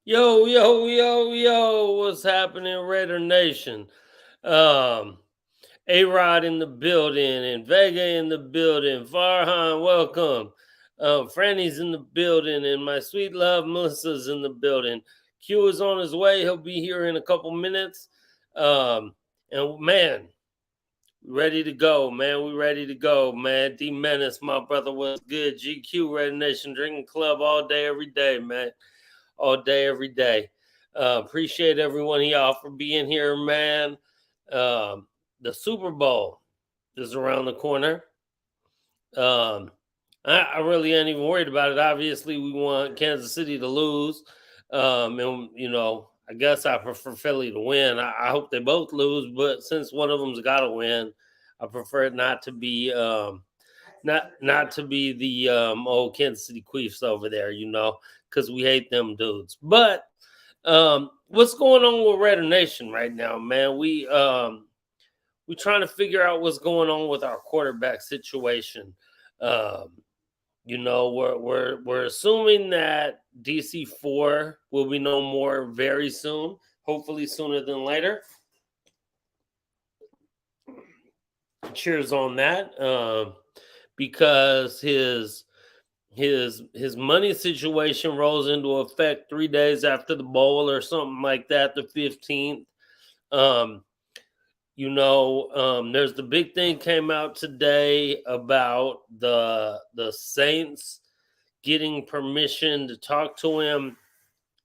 Yo, yo, yo, yo, what's happening, Raider Nation? Um, A Rod in the building, and Vega in the building, Farhan, welcome. Franny's in the building, and my sweet love Melissa's in the building. Q is on his way, he'll be here in a couple minutes. Um, and man, ready to go, man. We ready to go, man. D Menace, my brother, was good. GQ Raider Nation Drinking Club all day, every day, man, all day, every day. Appreciate everyone y'all for being here, man. Um, the Super Bowl is around the corner. Um, I really ain't even worried about it. Obviously, we want Kansas City to lose. And I guess I prefer Philly to win. I hope they both lose, but since one of them's got to win, I prefer it not to be not to be the old Kansas City Chiefs over there, because we hate them dudes. But what's going on with Raider Nation right now, man? We trying to figure out what's going on with our quarterback situation. Um, we're assuming that DC4 will be no more very soon, hopefully sooner than later. Cheers on that, because his money situation rolls into effect 3 days after the bowl or something like that, the 15th. There's the big thing came out today about the Saints getting permission to talk to him.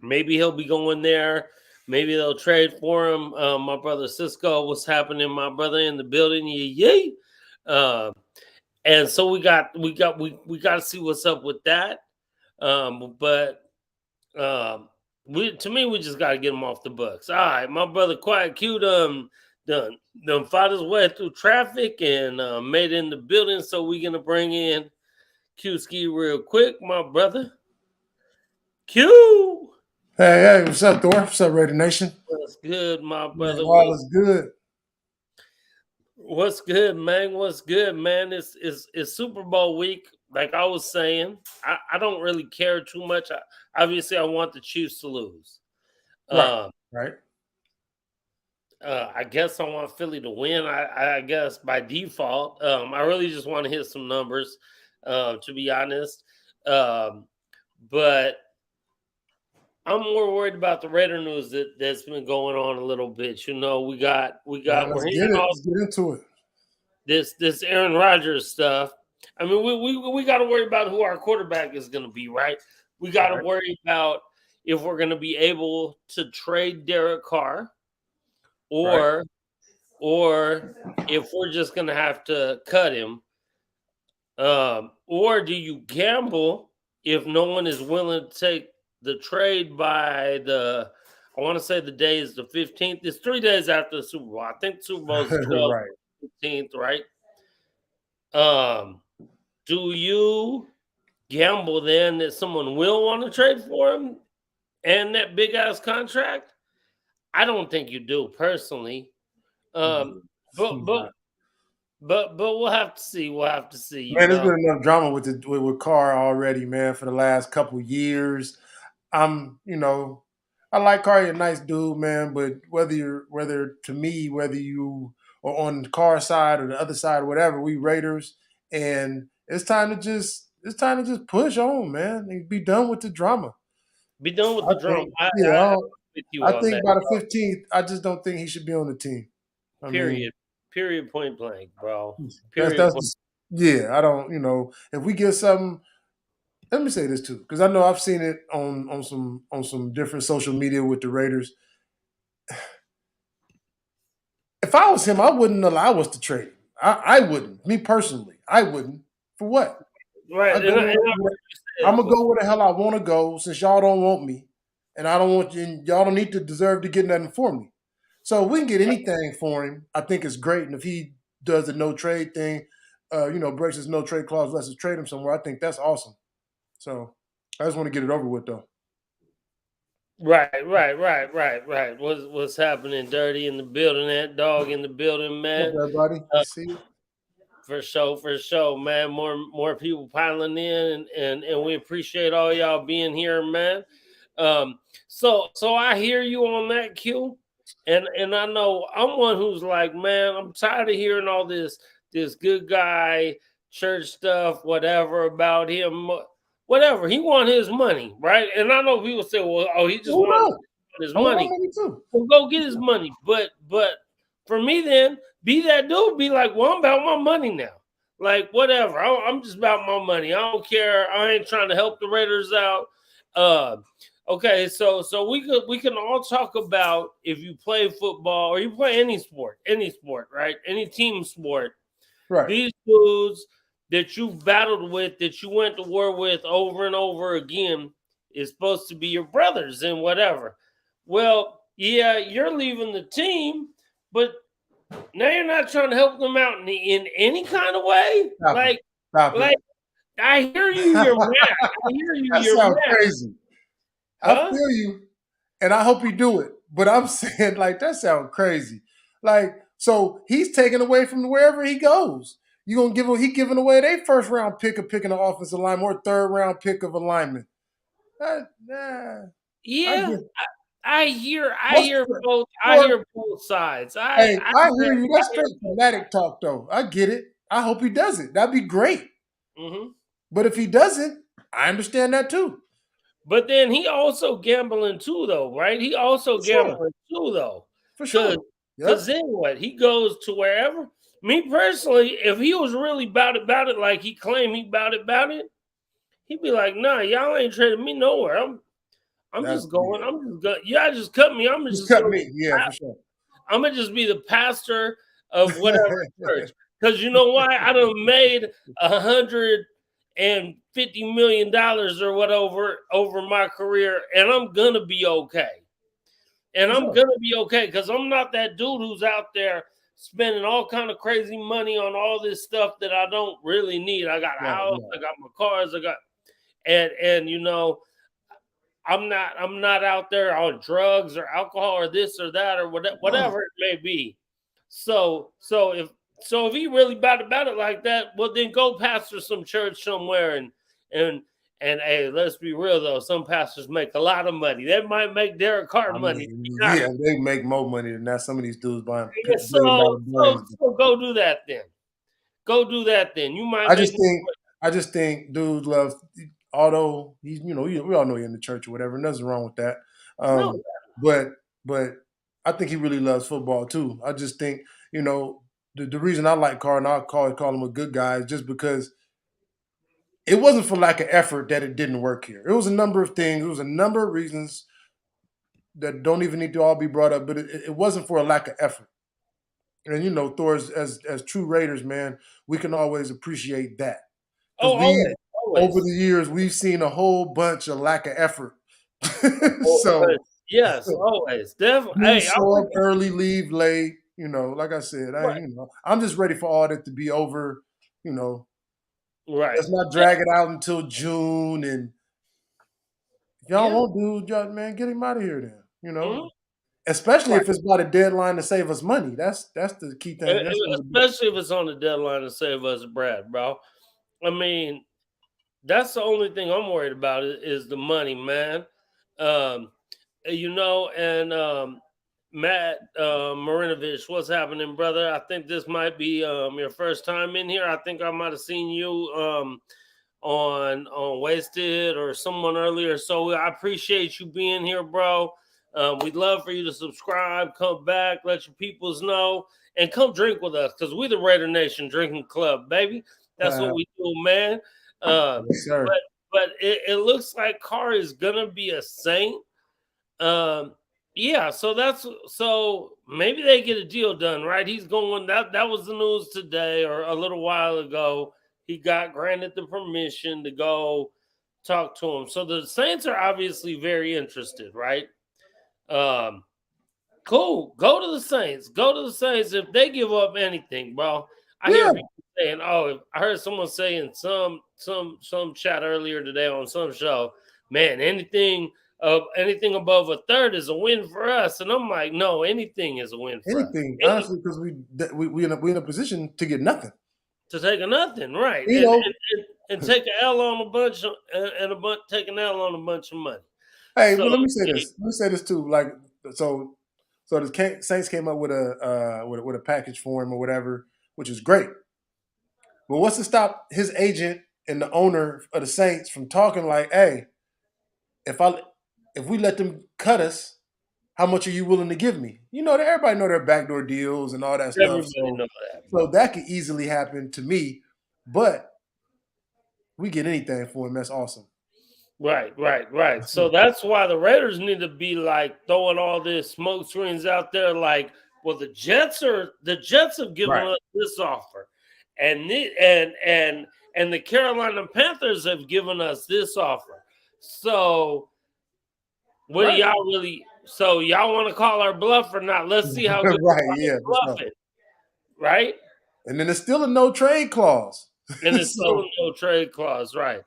Maybe he'll be going there. Maybe they'll trade for him. My brother Cisco, what's happening? My brother in the building, yay! And so we got to see what's up with that. But we just got to get him off the books. All right, my brother Quiet Q done fought his way through traffic and made it in the building. So we're gonna bring in Q Ski real quick, my brother. Q, Hey, what's up, Thor? What's up, Raider Nation? what's good, my Man, brother? all is good. What's good, man? What's good, man? It's Super Bowl week. Like I was saying, I don't really care too much. Obviously, I want the Chiefs to lose. Right, Um, right. I guess I want Philly to win. I guess by default. I really just want to hit some numbers, to be honest. Um, but I'm more worried about the Raider news that's been going on a little bit. Man, We're let's hearing get it. all Let's get into it. this Aaron Rodgers stuff. I mean, we got to worry about who our quarterback is going to be, right? We got to Right, worry about if we're going to be able to trade Derek Carr, right. or if we're just going to have to cut him. Or do you gamble if no one is willing to take the trade by the? I want to say the day is the 15th. It's 3 days after the Super Bowl. I think the Super Bowl is the 12th, Right. 15th, right? Um, do you gamble then that someone will want to trade for him and that big ass contract? I don't think you do personally. Um, Mhm. but but Not. but we'll have to see. We'll have to see. Man, there's been enough drama with Carr already, man, for the last couple years. I like Carr, you're a nice dude, man, but whether to me, whether you are on the Carr side or the other side, or whatever, we Raiders, and it's time to just push on, man, and be done with the drama. Be done with I the drama. think, I'm with you I on think that. by the 15th, I just don't think he should be on the team. I mean, Period. Period. Point blank, bro. that's Period. that's Point. just, yeah. I don't, if we get something. Let me say this too, because I know I've seen it on some different social media with the Raiders. If I was him, I wouldn't allow us to trade him. I wouldn't. Me personally, I wouldn't. For what? I Right. go. And I I'm said gonna go before. where the hell I want to go. Since y'all don't want me, and I don't want you, and y'all don't need to deserve to get nothing for me. So if we can get anything for him, I think it's great. And if he does the no trade thing, breaks his no trade clause, lets us trade him somewhere, I think that's awesome. So I just want to get it over with, though. Right. What's happening? Dirty in the building. That dog in the building, What's man. up, everybody? Uh, See you. for sure, man. More people piling in, and we appreciate all y'all being here, man. So I hear you on that, Q, and I know I'm one who's like, man, I'm tired of hearing all this good guy church stuff, whatever about him, whatever. He want his money, right? And I know people say, well, oh, he just Who want knows? his I want my money. money too. Well, go get his money. But for me, then be that dude. Be like, well, I'm about my money now. Like whatever. I'm just about my money. I don't care. I ain't trying to help the Raiders out. Uh, okay, so we can all talk about if you play football or you play any sport, right? Any team sport. Right. These dudes that you've battled with, that you went to war with over and over again, is supposed to be your brothers and whatever. Well, yeah, you're leaving the team, but now you're not trying to help them out in any kind of way. Stop it. Like, Stop like it. I hear you, you're mad. I hear you, That you're sounds mad. crazy. I Huh? feel you, and I hope you do it. But I'm saying, like, that sounds crazy. Like, so he's taken away from wherever he goes. You gonna give him? He giving away their first round pick of picking an offensive lineman or third round pick of a lineman. Nah, I Yeah, get. I hear What's both. I for? hear both sides. Hey, I hear you. I That's hear straight both. fanatic talk, though. I get it. I hope he does it. That'd be great. Mhm. But if he doesn't, I understand that too. But then he also gambling too, though, right? He also For sure. gambling too, though, For because sure. Yep. then what? He goes to wherever. Me personally, if he was really about it, like he claimed he about it, he'd be like, "Nah, y'all ain't trading me nowhere. I'm That's just yeah. going. I'm just going. Y'all just cut me. I'm Just just cut going. me. Yeah, for sure. I'm gonna just be the pastor of whatever church. Because you know why? I done made $150 million or whatever over my career, and I'm gonna be okay. And For I'm sure. gonna be okay because I'm not that dude who's out there spending all kind of crazy money on all this stuff that I don't really need. I got a Right, house, right. I got my cars, I got and I'm not out there on drugs or alcohol or this or that or No. whatever it may be. So if he really about it like that, well then go pastor some church somewhere and and hey, let's be real though, some pastors make a lot of money. They might make Derek Carr I money. mean, yeah, they make more money than that. Some of these dudes buying Yeah, $1 billion so brains. so go do that then. Go do that then. You might I make just think, I just think, dudes love. Although he's, we all know he's in the church or whatever. Nothing wrong with that. no. But I think he really loves football too. I just think, the reason I like Carr and I call him a good guy is just because it wasn't for lack of effort that it didn't work here. It was a number of things. It was a number of reasons that don't even need to all be brought up, but it wasn't for a lack of effort. And Thor, as true Raiders, man, we can always appreciate that because Oh, we always, over always. the years we've seen a whole bunch of lack of effort. Always. So Yes, always. Definitely. Hey, dudes show up early, leave late. Like I said, right. I'm just ready for all that to be over. You know, Right. let's not drag it out until June. And if y'all Yeah. want dude, man, get him out of here then. Mhm. Especially Right. if it's about a deadline to save us money. That's the key thing. That's gonna be Especially if it's on the deadline to save us Brad, bro. I mean, that's the only thing I'm worried about is the money, man. Um, and Matt Marinovich, what's happening, brother? I think this might be your first time in here. I think I might have seen you on Wasted or someone earlier. So I appreciate you being here, bro. We'd love for you to subscribe, come back, let your peoples know, and come drink with us because we're the Raider Nation Drinking Club, baby. That's what we do, man. Uh, yes, sir. but it looks like Carr is gonna be a Saint. Um, yeah, so maybe they get a deal done, right? He's going that was the news today or a little while ago. He got granted the permission to go talk to him. So the Saints are obviously very interested, right? Um, cool. Go to the Saints. Go to the Saints if they give up anything, bro. I hear Yeah, people saying, "Oh, I heard someone saying some chat earlier today on some show, man, anything above a third is a win for us." And I'm like, "No, anything is a win for us. anything Any honestly because we in a position to get nothing. to take a nothing, right? You And know, and, and take an L on a bunch of, and a bunch take an L on a bunch of money." Hey, So but let me say this. Let me say this too. Like, so, so the Saints came up with a package for him or whatever, which is great. But what's to stop his agent and the owner of the Saints from talking like, "Hey, if I if we let them cut us, how much are you willing to give me?" You know, everybody know their backdoor deals and all that stuff. everybody So, know that. so that could easily happen to me. But we get anything for him. That's awesome. Right, right, right. So that's why the Raiders need to be like throwing all this smoke screens out there. Like, well, the Jets have given Right. us this offer, and and the Carolina Panthers have given us this offer. So what do Right. y'all really? So y'all want to call our bluff or not? Let's see how good Right. Yeah. For sure. bluffing, right? And then there's still a no trade clause. And it's still so no trade clause, right?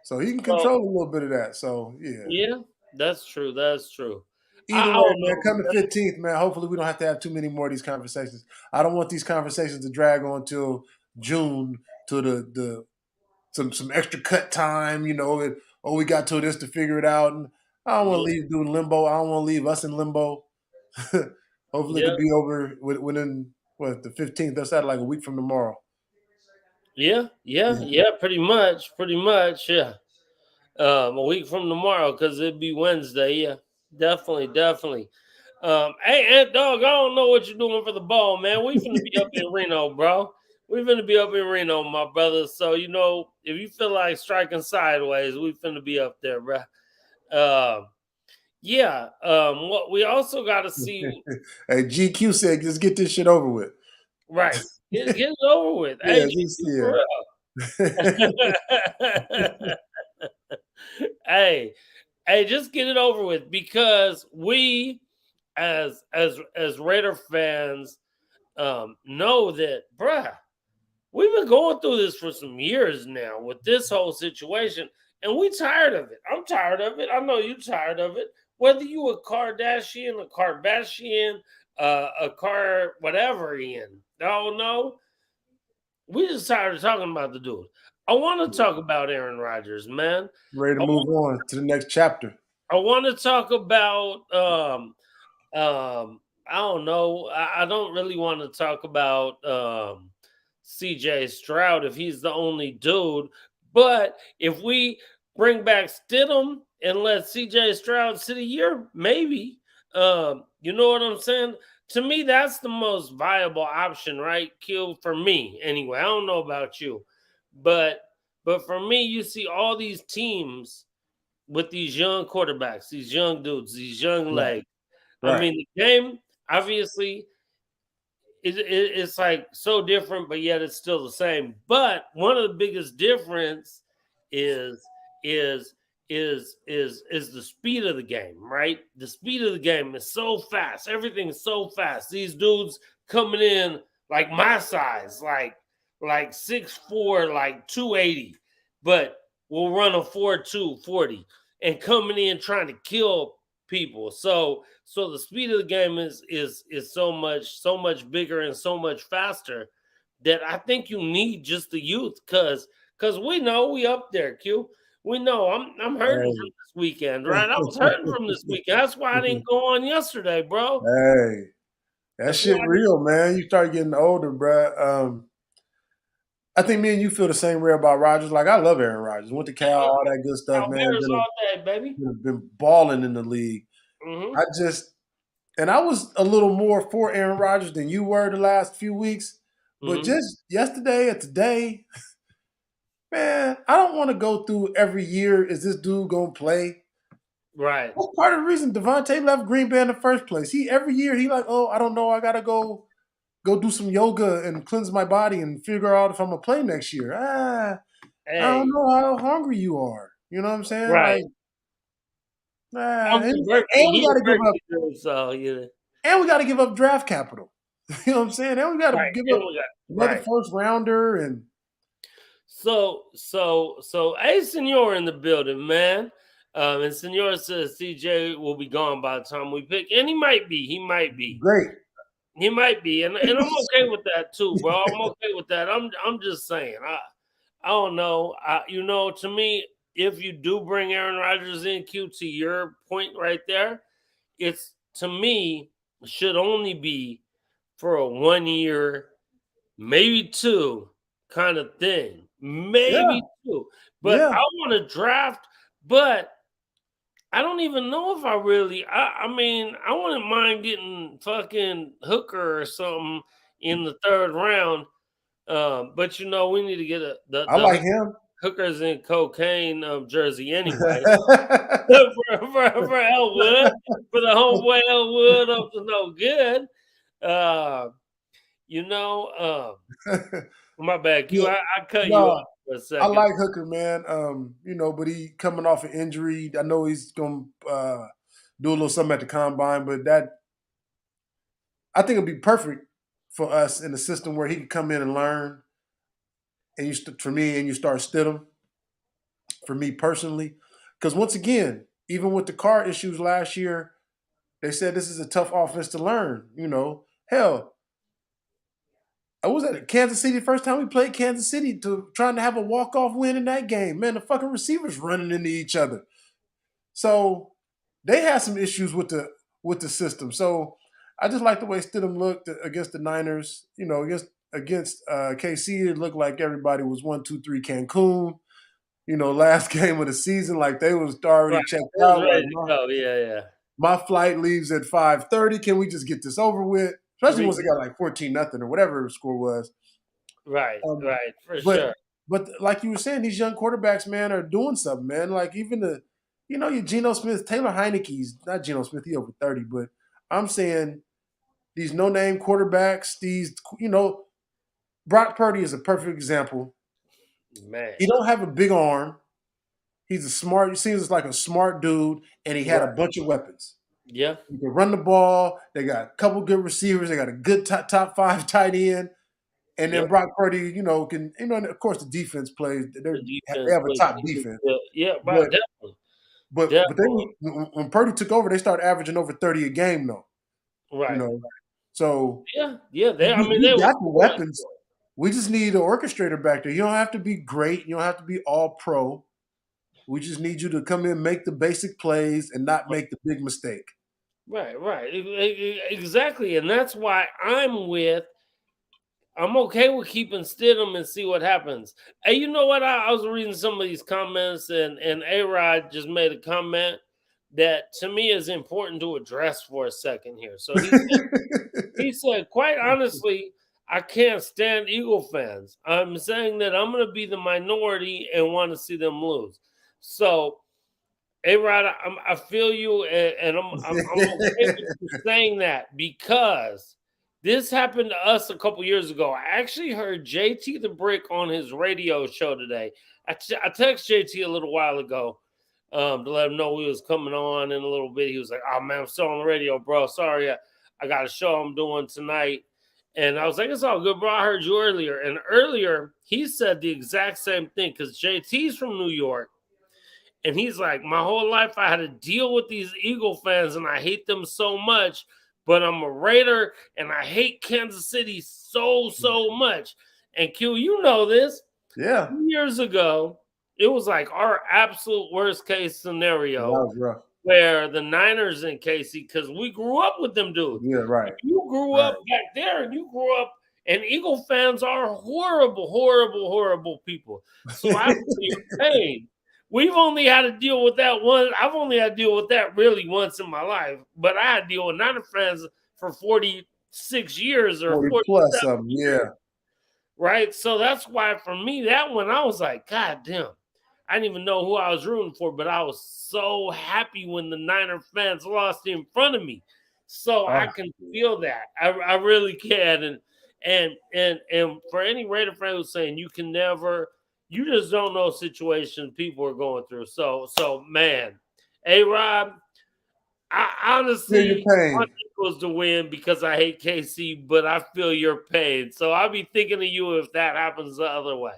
so he can So control a little bit of that. So yeah. yeah, that's true. That's true. Either I way, don't man, come know. the 15th, man. Hopefully we don't have to have too many more of these conversations. I don't want these conversations to drag on till June to the some extra cut time, you know, and oh we got till this to figure it out. And I don't want to Yeah, leave dude in limbo. I don't want to leave us in limbo. Hopefully it yeah, could be over within what the 15th. That's at like a week from tomorrow. yeah, yeah, Yeah. yeah. Pretty much, yeah. A week from tomorrow, because it'd be Wednesday. Yeah, definitely, definitely. Hey, Ant Dog, I don't know what you're doing for the ball, man. We finna be up in Reno, bro. We finna be up in Reno, my brother. So you know, if you feel like striking sideways, we finna be up there, bro. Yeah. What we also got to see, Hey, GQ said, just get this shit over with. right? Get it over with. Yeah, Hey, just GQ yeah. for real. Hey, hey, just get it over with because we, as Raider fans, know that, bruh, we've been going through this for some years now with this whole situation, and we tired of it. I'm tired of it. I know you tired of it. Whether you a Kardashian, a Kardashian, a car, whatever in, I don't know. We just tired of talking about the dude. I want to talk about Aaron Rodgers, man. Ready to I move on to the next chapter. I want to talk about I don't know. I don't really want to talk about CJ Stroud if he's the only dude. But if we bring back Stidham and let CJ Stroud sit a year, maybe. You know what I'm saying? To me, that's the most viable option, right? Q for me, anyway. I don't know about you, but for me, you see all these teams with these young quarterbacks, these young dudes, these young Right. legs. I Right. mean, the game obviously it's like so different, but yet it's still the same. But one of the biggest difference is is is the speed of the game, right? The speed of the game is so fast. Everything is so fast. These dudes coming in like my size, like 6'4", like 280, but will run a 4.2 40 and coming in trying to kill people. So the speed of the game is so much bigger and so much faster that I think you need just the youth because we know we up there, Q. We know I'm hurting from Hey. this weekend, right? I was hurting from this weekend. That's why I didn't go on yesterday, bro. Hey, that That's why shit real, man. You start getting older, bruh. I think me and you feel the same way about Rodgers. Like I love Aaron Rodgers. Went to Cal, all that good stuff, Cal man. Bears all day, baby. Been balling in the league. Hmm. I just and I was a little more for Aaron Rodgers than you were the last few weeks. But Hmm. just yesterday or today, man, I don't want to go through every year. Is this dude gonna play? Right. That's part of the reason Devontae left Green Bay in the first place. He every year he like, oh, I don't know, I gotta go do some yoga and cleanse my body and figure out if I'm gonna play next year. I don't Hey, know how hungry you are. You know what I'm saying? right. Like, I'm and, a birthday. and we He a gotta give up birthday girl, so yeah. and we gotta give up draft capital. You know what I'm saying? And we gotta Right. give And up we got another right. first rounder and So, hey, Senor in the building, man. And Senor says CJ will be gone by the time we pick, and he might be. great. He might be, and I'm okay with that too, bro. I'm okay with that. I'm just saying. I don't know. To me. if you do bring Aaron Rodgers in, Q, to your point right there, it's to me should only be for a 1 year, maybe two kind of thing. Yeah, Maybe two. But yeah. I want to draft, but I don't even know if I really I mean, I wouldn't mind getting fucking Hooker or something in the third round. But we need to get I the like him. Hookers and cocaine jersey anyway. For Elwood, for the homeboy Elwood up to no good. Uh, you know, my bad, Q. Yeah, I cut you no, off for a I second. like Hooker, man. But he coming off an injury. I know he's gonna do a little something at the combine, but that I think it'd be perfect for us in a system where he can come in and learn. And for me, and you start Stidham for me personally, because once again, even with the car issues last year, they said this is a tough offense to learn. Hell, I was at Kansas City the first time we played Kansas City to trying to have a walk off win in that game. Man, the fucking receivers running into each other. So they had some issues with the system. So I just like the way Stidham looked against the Niners. Against KC, it looked like everybody was 1, 2, 3 Cancun. Last game of the season, like they was Right, already checked it was out. ready Like to go. Yeah, yeah. my flight leaves at 5:30. Can we just get this over with? Especially once Re- they got like 14-0 or whatever the score was. right, Um, right, for but sure. but like you were saying, these young quarterbacks, man, are doing something, man. Like even your Geno Smith, Taylor Heineke's not Geno Smith, he over 30, but I'm saying these no-name quarterbacks, Brock Purdy is a perfect example. Man, He don't have a big arm. He seems like a smart dude, and he had a right. bunch of weapons. Yeah, He can run the ball. They got a couple good receivers. They got a good top five tight end. And then yep. Brock Purdy, and of course the defense plays. The They defense have a plays top super defense, good. Yeah, right, but definitely. but Definitely. they when Purdy took over, they started averaging over 30 a game though. You Right. know, so Yeah, yeah. I mean, we they were got the going weapons. for it. We just need an orchestrator back there. You don't have to be great. You don't have to be all pro. We just need you to come in, make the basic plays, and not make the big mistake. Right, right. Exactly. And that's why I'm okay with keeping Stidham and see what happens. Hey, you know what? I was reading some of these comments, and A Rod just made a comment that to me is important to address for a second here. So he said, quite honestly, I can't stand Eagle fans. I'm saying that I'm going to be the minority and want to see them lose. So, A Rod, I feel you, and I'm okay with you saying that because this happened to us a couple years ago. I actually heard JT the Brick on his radio show today. I texted JT a little while ago to let him know we was coming on in a little bit. He was like, "Oh man, I'm still on the radio, bro. Sorry, I got a show I'm doing tonight." And I was like, "It's all good, bro. I heard you earlier." And earlier, he said the exact same thing because JT's from New York. And he's like, my whole life I had to deal with these Eagle fans and I hate them so much, but I'm a Raider and I hate Kansas City so much. And Q, you know this. Yeah, 2 years ago, it was like our absolute worst case that scenario was rough. where the Niners and Casey, because we grew up with them dudes. Yeah, right, You grew right. up back there and you grew up, and Eagle fans are horrible, horrible, horrible people. So I feel your pain. We've only had to deal with that one. I've only had to deal with that really once in my life, but I had to deal with Niner fans for 46 years or 40 plus 47 of them. years, Yeah. right? So that's why for me, that one, I was like, God damn. I didn't even know who I was rooting for, but I was so happy when the Niner fans lost in front of me. So I Ah, can feel that. I really can. And for any Raider fan who's saying you can never, you just don't know situations people are going through. So man, A Rob, I feel your honestly want pain. Eagles to win because I hate KC, but I feel your pain. So I'll be thinking of you if that happens the other way.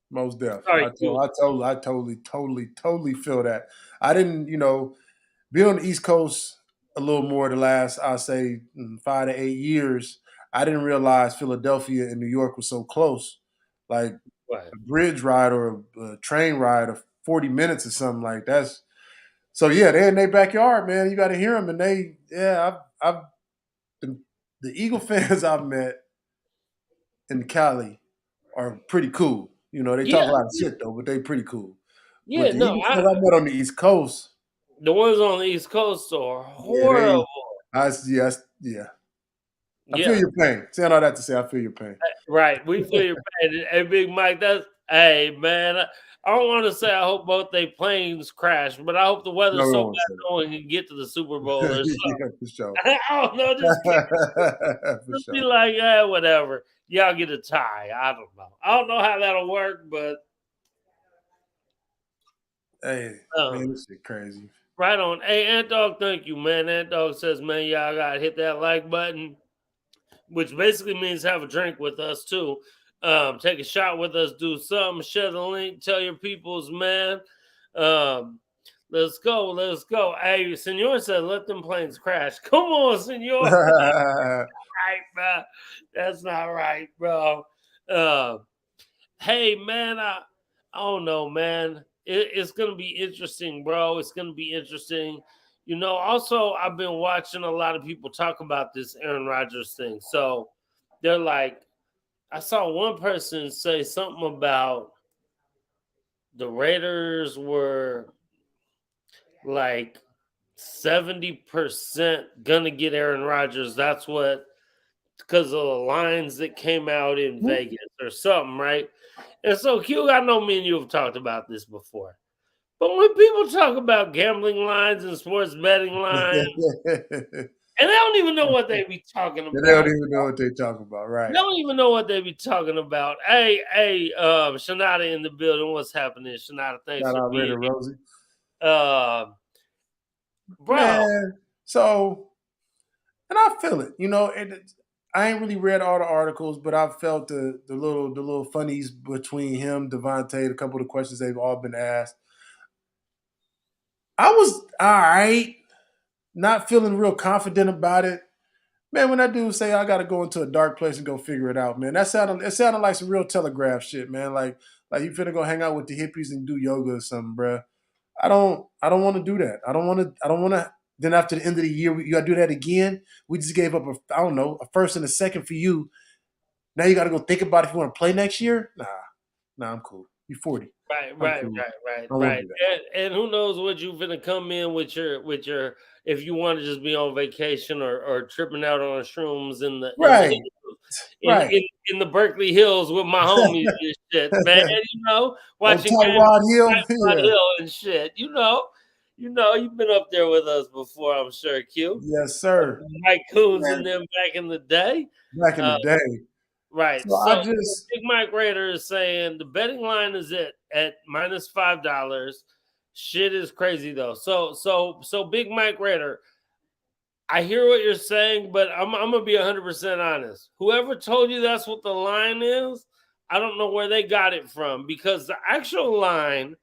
Most deaf. Sorry, Q. I totally feel that. I didn't, be on the East Coast a little more the last, I'll say, 5 to 8 years. I didn't realize Philadelphia and New York were so close. Like Right. a bridge ride or a train ride of 40 minutes or something like that's. So yeah, they're in their backyard, man. You got to hear them, and I've the, the Eagle fans I've met in Cali are pretty cool. You know, they talk Yeah, a lot of shit though, but they pretty cool. But yeah. the No, Eagle fans I met on the East Coast, the ones on the East Coast are yeah, they, horrible. yeah. I feel Yeah, your pain. Saying all that to say, I feel your pain. right. We feel your pain. Hey, Big Mike, that's hey man. I don't want to say I hope both they planes crash, but I hope the No, weather's we so won't bad say no one can get to the Super Bowl or yeah, for sure. something. I don't know. Just kidding. For Just be sure. like, whatever. Y'all get a tie. I don't know. I don't know how that'll work, but Hey, um, man, this shit crazy. right on. Hey, Ant Dog, thank you, man. Ant Dog says, man, y'all gotta hit that like button, which basically means have a drink with us too. Take a shot with us, do something, share the link, tell your peoples, man. Um, let's go, let's go. Hey, Senor said, let them planes crash. Come on, Senor. Right, bro. That's not right, bro. Uh, hey, man, I don't know, man. It's gonna be interesting, bro. It's gonna be interesting. You know, also I've been watching a lot of people talk about this Aaron Rodgers thing. So they're like, I saw one person say something about the Raiders were like 70% gonna get Aaron Rodgers. That's what because of the lines that came out in Vegas or something, right? And so, Q, I know me and you have talked about this before. But when people talk about gambling lines and sports betting lines, They and they don't even know what they be talking don't about. even know what they're talking about, They right? don't even know what they be talking about. Hey, Shanada in the building. What's happening, Shanada? Thanks Shout for out Raider being Rosie. here. Bro, Man, so and I feel it. You know, I ain't really read all the articles, but I felt the little funnies between him, Devontae, a couple of the questions they've all been asked. I was all right, not feeling real confident about it. Man, when that dude say I gotta go into a dark place and go figure it out, man, it sounded like some real telegraph shit, man. Like you finna go hang out with the hippies and do yoga or something, bruh. I don't want to do that. I don't want to. Then after the end of the year, you got to do that again. We just gave up I don't know, a first and a second for you. Now you got to go think about if you want to play next year. Nah, I'm cool. You're 40. right, I'm right, cool. right, right, I don't want to right. do that. And who knows what you finna come in with your if you want to just be on vacation or tripping out on shrooms in the Right, in right. in, in the Berkeley Hills with my homies and shit, man. You know, On watching games Tightwad on Hill, White yeah. Hill and shit. You've been up there with us before, I'm sure, Q. Yes, sir. Mike Coons and Man, them back in the day. back in the Uh, day. right. So I So just Big Mike Raider is saying the betting line is at minus $5. Shit is crazy though. So Big Mike Raider, I hear what you're saying, but I'm gonna be 100% honest. Whoever told you that's what the line is, I don't know where they got it from because the actual line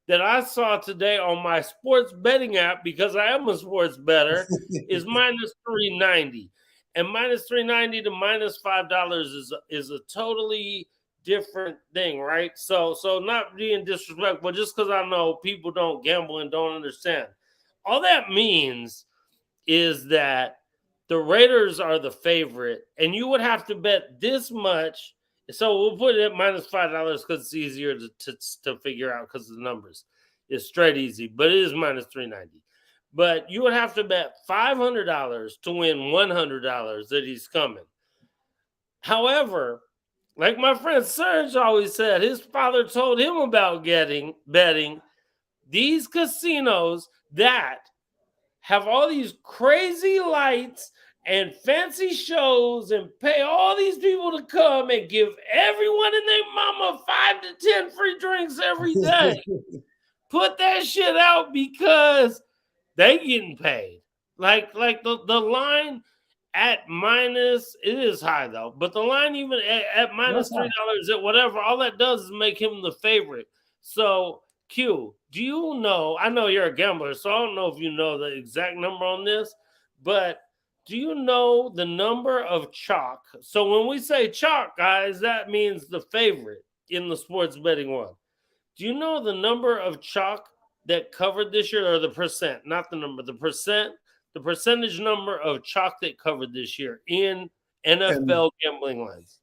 that I saw today on my sports betting app, because I am a sports better, is minus 390, and minus 390 to minus $5 is a totally different thing, right? So not being disrespectful, just because I know people don't gamble and don't understand. All that means is that the Raiders are the favorite, and you would have to bet this much. So we'll put it at minus $5 because it's easier to figure out because of the numbers. It's straight easy, but it is minus 390. But you would have to bet $500 to win $100 that he's coming. However, like my friend Serge always said, his father told him about getting betting these casinos that have all these crazy lights and fancy shows and pay all these people to come and give everyone and their mama 5 to 10 free drinks every day. Put that shit out because they getting paid. Like the line at minus it is high though, but the line even at minus that's three hot. dollars at whatever, all that does is make him the favorite. So Q, do you know? I know you're a gambler, so I don't know if you know the exact number on this, but do you know the number of chalk? So when we say chalk, guys, that means the favorite. in the sports betting world. Do you know the number of chalk that covered this year, or the percent, not the number, the percentage number of chalk that covered this year in And NFL gambling lines?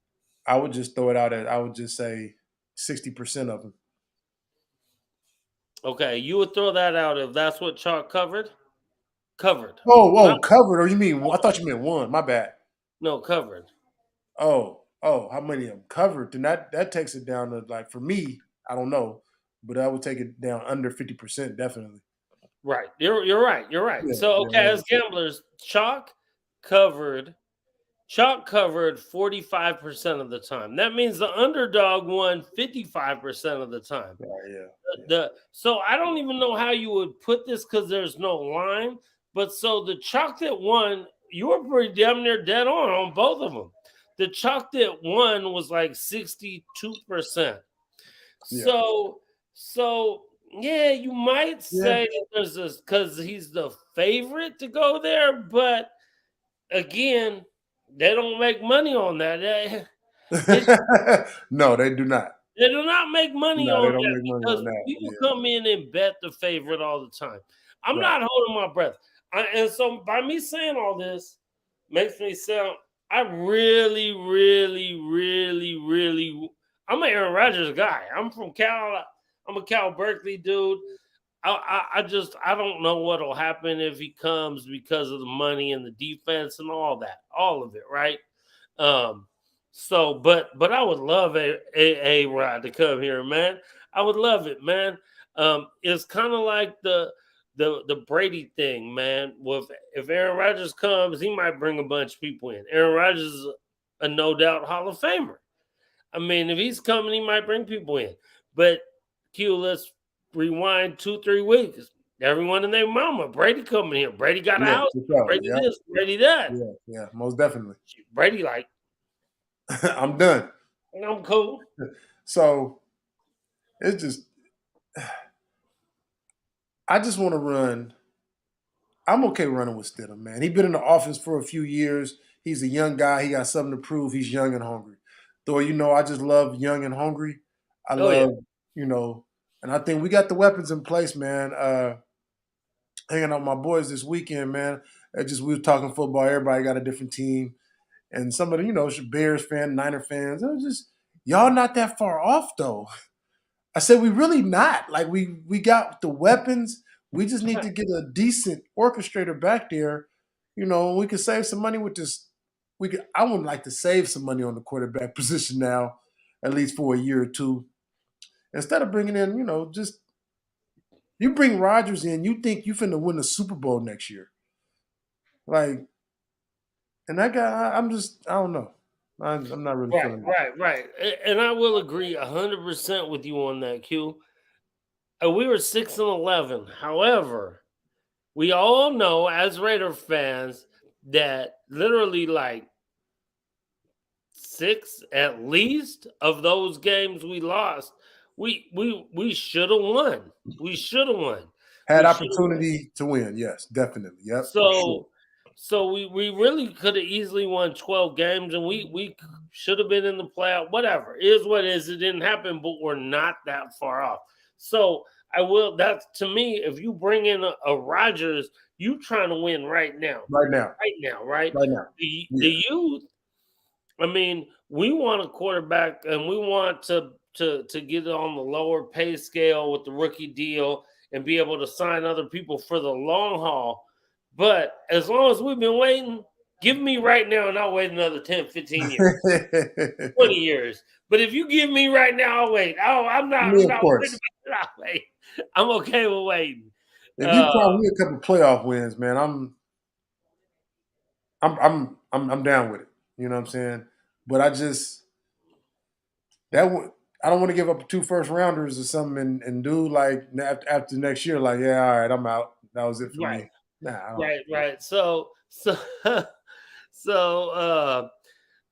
I would just throw it out I would just say 60% of them. Okay, you would throw that out if that's what chalk covered? Covered. Oh, Not covered. Or you mean? I thought you meant one. My bad. no covered. How many of them covered? Then that takes it down to, like, for me, I don't know, but I would take it down under 50%, definitely. Right. You're right. You're right. Yeah, So okay, yeah, as gamblers, covered chalk covered 45% of the time. That means the underdog won 55% of the time. yeah, yeah. So I don't even know how you would put this because there's no line. But so the chalk that won, you were pretty damn near dead on both of them. The chalk that won was like 62%. Yeah. So yeah, you might Yeah. say that there's this because he's the favorite to go there, but again, they don't make money on that. No, they do not. They do not make money No, they on don't that make money because on that. people Yeah. come in and bet the favorite all the time. I'm Right. not holding my breath. And so by me saying all this makes me sound I really, really, really, really I'm an Aaron Rodgers guy. I'm from Cal. I'm a Cal Berkeley dude. I don't know what'll happen if he comes because of the money and the defense and all of it, right? But I would love a Rod to come here, man. I would love it, man. It's kind of like the Brady thing, man. If Aaron Rodgers comes, he might bring a bunch of people in. Aaron Rodgers is a no doubt Hall of Famer. I mean, if he's coming, he might bring people in. But Q, let's rewind 2-3 weeks. Everyone and their mama, Brady coming here. Brady got a house. Brady this, Brady that. Yeah, most definitely. Brady like, I'm done. I'm cool. So it's just, I just want to run. I'm okay running with Stidham, man. He's been in the offense for a few years. He's a young guy. He got something to prove. He's young and hungry. Though, I just love young and hungry. I love, and I think we got the weapons in place, man. Hanging out with my boys this weekend, man. We were talking football. Everybody got a different team. And some of the, Bears fan, Niner fans, it was just, y'all not that far off, though. I said, we really not. Like, we got the weapons. We just need to get a decent orchestrator back there. We could save some money with this. I would like to save some money on the quarterback position now, at least for a year or two. Instead of bringing in, just you bring Rodgers in, you think you finna win the Super Bowl next year. Like, and that guy, I don't know. I'm not really feeling it. Right. And I will agree 100% with you on that, Q. We were 6-11. However, we all know as Raider fans that literally like 6 at least of those games we lost, we should have won. We should have won. Had opportunity to win, yes, definitely. Yep. So we really could have easily won 12 games, and we should have been in the playoff. Whatever. It is what it is. It didn't happen, but we're not that far off. So that's to me, if you bring in a Rodgers, you trying to win right now. Right now. The youth, I mean, we want a quarterback, and we want to get it on the lower pay scale with the rookie deal and be able to sign other people for the long haul. But as long as we've been waiting, give me right now and I'll wait another 10, 15 years, 20 years. But if you give me right now, I'll wait. I'm not waiting. I'll wait. I'm okay with waiting. If you probably a couple playoff wins, man, I'm down with it. You know what I'm saying? But I don't want to give up 2 first rounders or something and do like after next year, like, yeah, all right, I'm out. That was it for me. Nah, right. So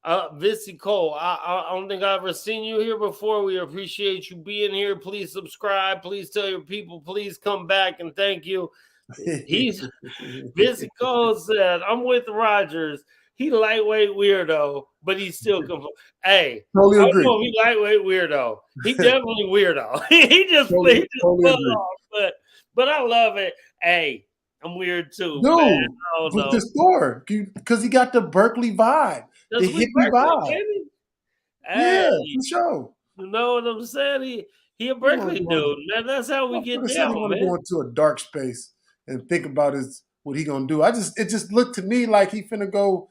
Vissy Cole, I don't think I've ever seen you here before. We appreciate you being here. Please subscribe. Please tell your people. Please come back and thank you. Vissy Cole said, I'm with Rodgers. he lightweight weirdo, but he's still hey, Totally I don't agree. know if he lightweight weirdo. He definitely weirdo. he just Totally pulled agree. off, but I love it. Hey, I'm weird too, man. Dude, I don't with know. the store, because he got the Berkeley vibe, That's the we hippie Berkeley, vibe. baby. Yeah, Hey, for sure. you know what I'm saying? He a He want Berkeley to go on. dude, man. That's how we get Motherfucker said he down, want to go man. into a dark space and think about what he gonna do. It just looked to me like he finna go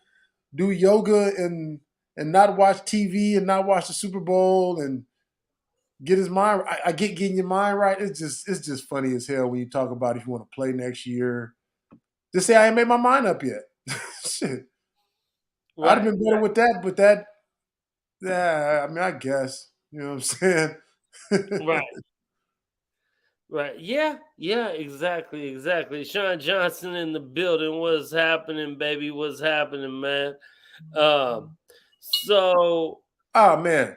do yoga and not watch TV and not watch the Super Bowl and get his mind. I get getting your mind right. It's just funny as hell when you talk about if you want to play next year. Just say I ain't made my mind up yet. Shit, I'd have Right, been better with that, but yeah, I mean, I guess you know what I'm saying. right. Right. Yeah. Yeah. Exactly. Exactly. Sean Johnson in the building. What's happening, baby? What's happening, man? Um. So. Oh man,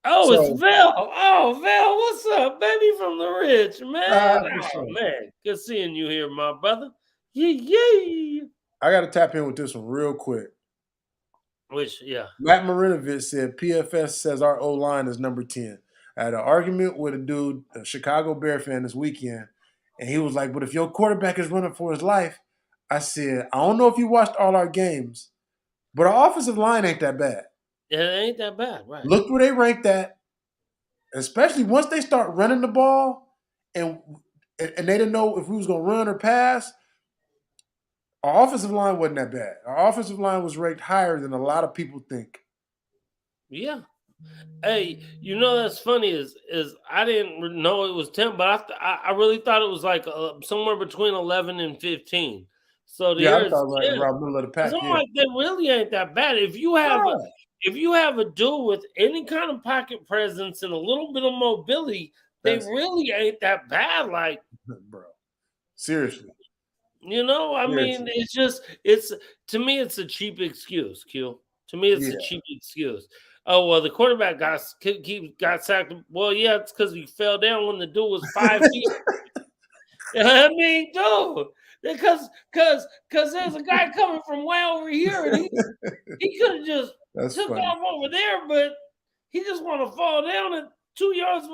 Oh, it's so Vel. Oh, Vel. What's up, baby? From the Ridge, man. for Oh sure. man, good seeing you here, my brother. Yeah. Yeah. I got to tap in with this one real quick. Which. Yeah. Matt Marinovich said PFS says our O line is number 10. I had an argument with a dude, a Chicago Bear fan, this weekend, and he was like, "But if your quarterback is running for his life," I said, "I don't know if you watched all our games, but our offensive line ain't that bad. It ain't that bad, right? Look where they ranked at, especially once they start running the ball, and and they didn't know if we was gonna run or pass. Our offensive line wasn't that bad. Our offensive line was ranked higher than a lot of people think." Yeah. Hey, you know that's funny is I didn't know it was 10, but I really thought it was like somewhere between 11 and 15. So the Yeah, I year is thought right 10. around middle of the Because pack. I'm Yeah, like, that really ain't that bad. no, If you have a dude with any kind of pocket presence and a little bit of mobility, they that's really ain't that bad. Like, bro. Seriously, I mean, seriously. it's to me, it's a cheap excuse, Q. To me, it's a Yeah, cheap excuse. Oh well, the quarterback got sacked. Well, yeah, it's because he fell down when the dude was 5 feet. I mean, dude, because there's a guy coming from way over here, and he could have just that's took funny. off over there, but he just want to fall down at 2 yards.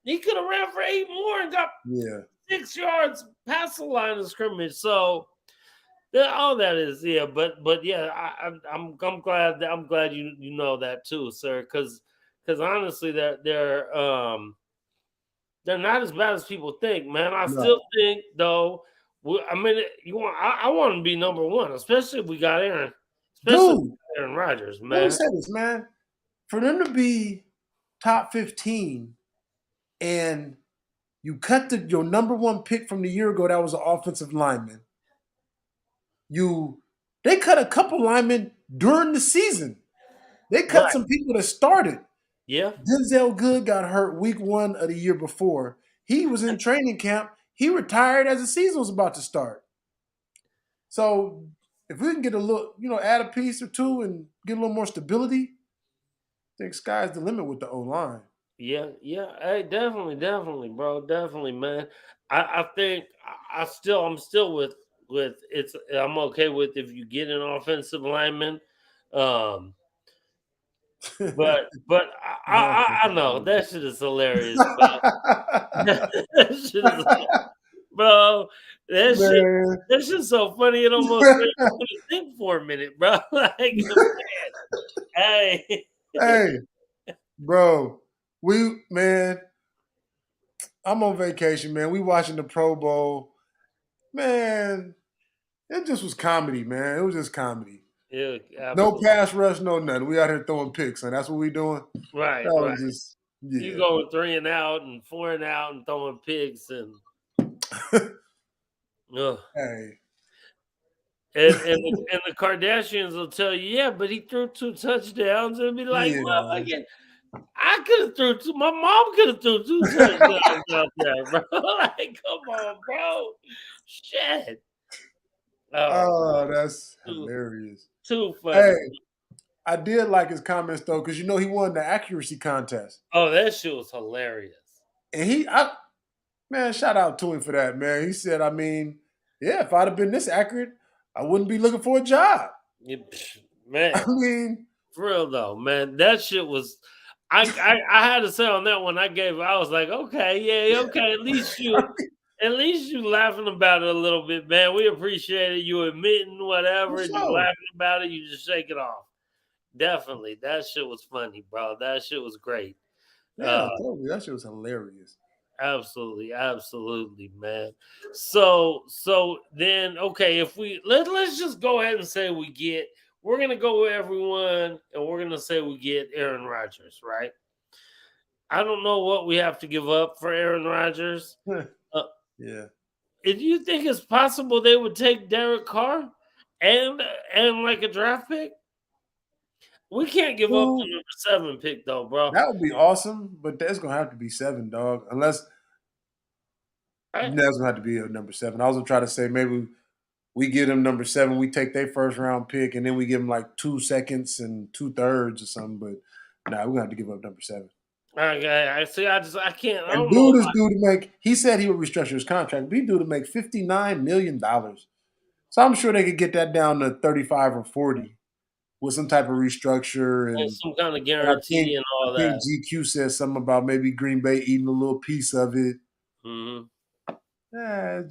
He could have ran for 8 more and got Yeah, 6 yards past the line of scrimmage. So all that is, yeah, but yeah, I'm glad you know that too, sir, because honestly, that they're not as bad as people think, man. I still no, think though. I mean, I want to be number one, especially if we got especially if dude. we got Aaron Rodgers, Let me man. say this, man. For them to be top 15 and you cut your number one pick from the year ago, that was an offensive lineman. They cut a couple linemen during the season. They cut Right? some people that started. Yeah, Denzel Good got hurt week 1 of the year before. He was in training camp. He retired as the season was about to start. So if we can get a little, add a piece or two and get a little more stability, I think sky's the limit with the O line. yeah, yeah. Hey, definitely, bro, definitely, man. I think I'm still with it's. I'm okay with if you get an offensive lineman. Um, but I know that shit is hilarious, man. that shit is, bro. That shit Man. that shit's so funny. It almost makes you think for a minute, bro. Like, man, hey, Hey, bro, man, I'm on vacation, man. We watching the Pro Bowl. Man, it just was comedy, man. It was just comedy. yeah, No absolutely, pass rush, no nothing. We out here throwing picks, and that's what we doing. right, That right. was just, You yeah. going 3 and out and 4 and out and throwing picks and ugh. Hey. And the Kardashians will tell you, yeah, but he threw 2 touchdowns and be like, Yeah. motherfucker, I could have threw two. My mom could have threw 2 touchdowns out there, bro. Like, come on, bro. Shit. Oh, Oh, that's too hilarious. too Hey, funny. I did like his comments though, because he won the accuracy contest. Oh, that shit was hilarious. And man, shout out to him for that, man. He said, I mean, yeah, if I'd have been this accurate, I wouldn't be looking for a job. I man. mean, For real though, man, that shit was. I had to say on that one. I was like, okay, yeah, yeah, okay. At least you laughing about it a little bit, man. We appreciate it. You admitting for whatever, and you sure. laughing about it. You just shake it off. Definitely, that shit was funny, bro. That shit was great. Uh, Yeah, totally. That shit was hilarious. Absolutely, absolutely, man. So then, okay, if let's just go ahead and say we're gonna go with everyone, and we're gonna say we get Aaron Rodgers, right? I don't know what we have to give up for Aaron Rodgers. Uh, Yeah. if you think it's possible they would take Derek Carr and and like a draft pick, we can't give up the Well, number 7 pick though, bro. that would be awesome, but that's gonna have to be 7, dog. Unless I, that's gonna have to be a number 7. I was gonna try to say maybe we give them number 7, we take their first round pick, and then we give them like 2 seconds and 2/3 or something. But nah, we're gonna have to give up number 7. I see. I can't. I And don't know. dude is due to make. He said he would restructure his contract, but he's due to make $59 million. So I'm sure they could get that down to 35 or 40 with some type of restructure. And And some kind of I think guarantee and I all think that. GQ said something about maybe Green Bay eating a little piece of it. Mhm. Yeah,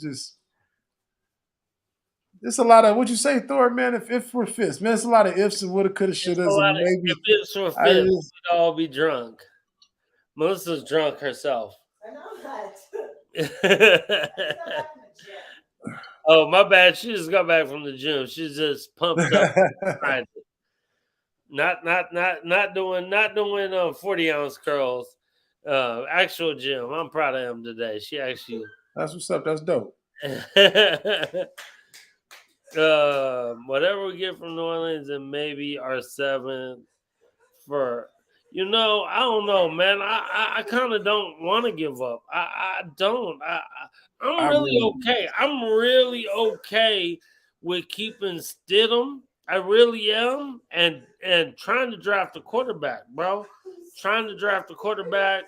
it's a lot of what you say, Thor, man. If we're fifths, man, it's a lot of ifs and woulda, coulda, It's a shouldas, lot and of if maybe it's were I fifth, just we'd all be drunk. Melissa's drunk herself. I know that. Oh, my bad. She just got back from the gym. She's just pumped up, grinding. Not doing 40-ounce curls. Actual gym. I'm proud of him today. She actually that's what's up. That's dope. whatever we get from New Orleans and maybe our 7th for I don't know, man. I kind of don't want to give up. I don't. I'm I really really okay. I'm really okay with keeping Stidham. I really am, and trying to draft a quarterback, bro. Trying to draft a quarterback.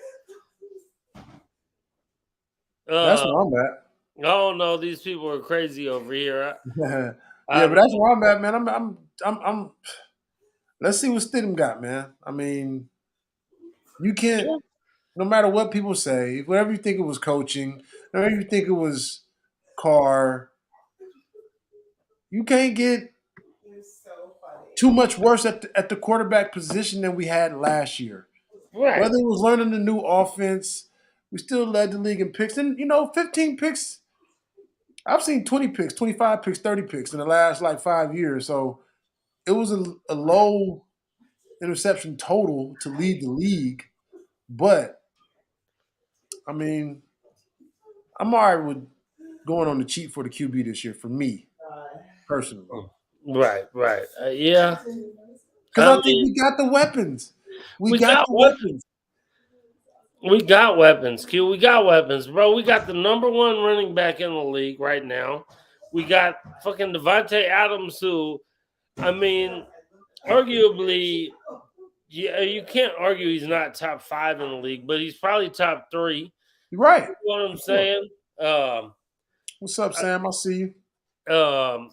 that's Uh, where I'm at. I don't know. These people are crazy over here. I Yeah, but don't that's know. where I'm at, man. I'm. Let's see what Stidham got, man. I mean, you can't. Yeah, No matter what people say, whatever you think it was coaching, whatever you think it was Carr, you can't get You're so funny. too much worse at the quarterback position than we had last year. right. Whether it was learning the new offense, we still led the league in picks. And 15 picks. I've seen 20 picks, 25 picks, 30 picks in the last like 5 years. So it was a low interception total to lead the league. But I mean, I'm all right with going on the cheat for the QB this year for me God. personally. Right, right. Yeah. Because I I think mean, we got the weapons. We we got got the weapons. weapons. We got weapons, Q. We got weapons, bro. We got the number 1 running back in the league right now. We got fucking Devontae Adams, who, I mean, arguably, yeah, you can't argue he's not top 5 in the league, but he's probably top 3. You're right. You know what I'm For sure. saying? What's up, Sam? I see you. Um,